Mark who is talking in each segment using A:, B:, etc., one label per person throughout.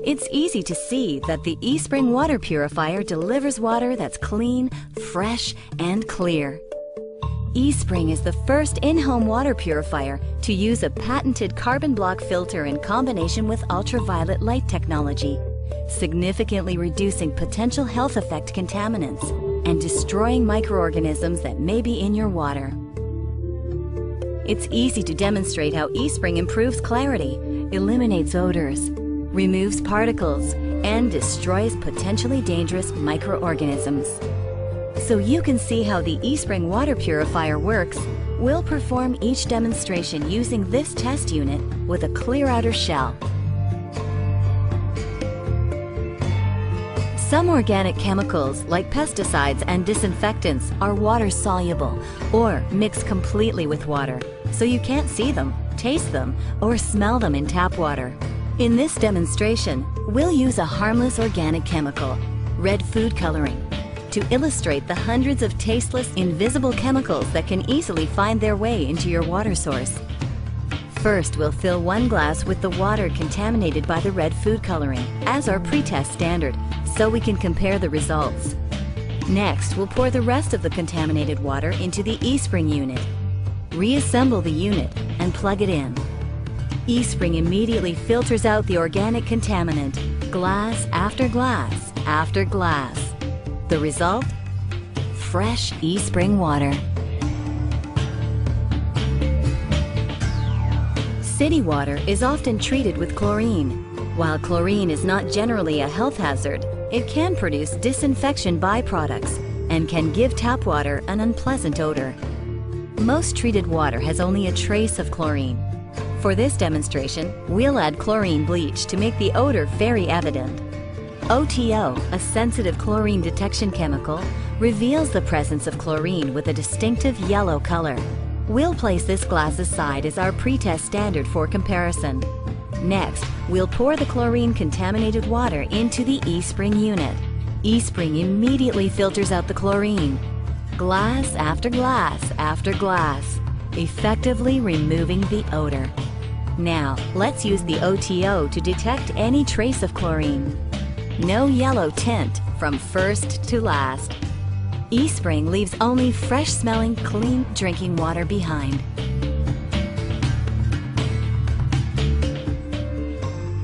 A: It's easy to see that the eSpring water purifier delivers water that's clean, fresh, and clear. eSpring is the first in-home water purifier to use a patented carbon block filter in combination with ultraviolet light technology, significantly reducing potential health effect contaminants and destroying microorganisms that may be in your water. It's easy to demonstrate how eSpring improves clarity, eliminates odors, removes particles, and destroys potentially dangerous microorganisms. So you can see how the eSpring water purifier works, we'll perform each demonstration using this test unit with a clear outer shell. Some organic chemicals, like pesticides and disinfectants, are water-soluble or mix completely with water, so you can't see them, taste them, or smell them in tap water. In this demonstration, we'll use a harmless organic chemical, red food coloring, to illustrate the hundreds of tasteless, invisible chemicals that can easily find their way into your water source. First, we'll fill 1 glass with the water contaminated by the red food coloring, as our pre-test standard, so we can compare the results. Next, we'll pour the rest of the contaminated water into the eSpring unit. Reassemble the unit and plug it in. eSpring immediately filters out the organic contaminant, glass after glass after glass. The result? Fresh eSpring water. City water is often treated with chlorine. While chlorine is not generally a health hazard, it can produce disinfection byproducts and can give tap water an unpleasant odor. Most treated water has only a trace of chlorine. For this demonstration, we'll add chlorine bleach to make the odor very evident. OTO, a sensitive chlorine detection chemical, reveals the presence of chlorine with a distinctive yellow color. We'll place this glass aside as our pre-test standard for comparison. Next, we'll pour the chlorine-contaminated water into the eSpring unit. eSpring immediately filters out the chlorine, glass after glass after glass, effectively removing the odor. Now, let's use the OTO to detect any trace of chlorine. No yellow tint from first to last. eSpring leaves only fresh-smelling, clean drinking water behind.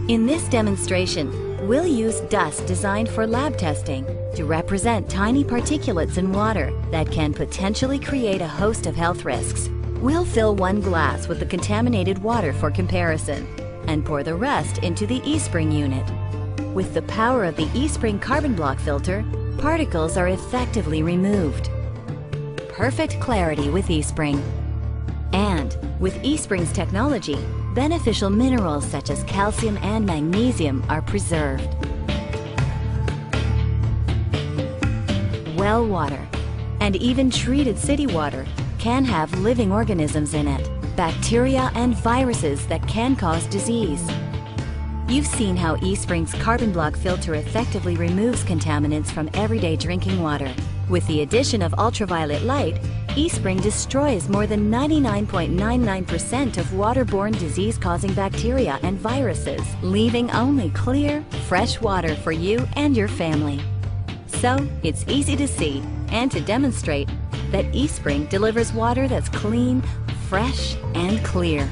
A: In this demonstration, we'll use dust designed for lab testing to represent tiny particulates in water that can potentially create a host of health risks. We'll fill 1 glass with the contaminated water for comparison and pour the rest into the eSpring unit. With the power of the eSpring carbon block filter, particles are effectively removed. Perfect clarity with eSpring. And with eSpring's technology, beneficial minerals such as calcium and magnesium are preserved. Well water, and even treated city water, can have living organisms in it, bacteria and viruses that can cause disease. You've seen how eSpring's carbon block filter effectively removes contaminants from everyday drinking water. With the addition of ultraviolet light, eSpring destroys more than 99.99% of waterborne disease-causing bacteria and viruses, leaving only clear, fresh water for you and your family. So, it's easy to see and to demonstrate that eSpring delivers water that's clean, fresh, and clear.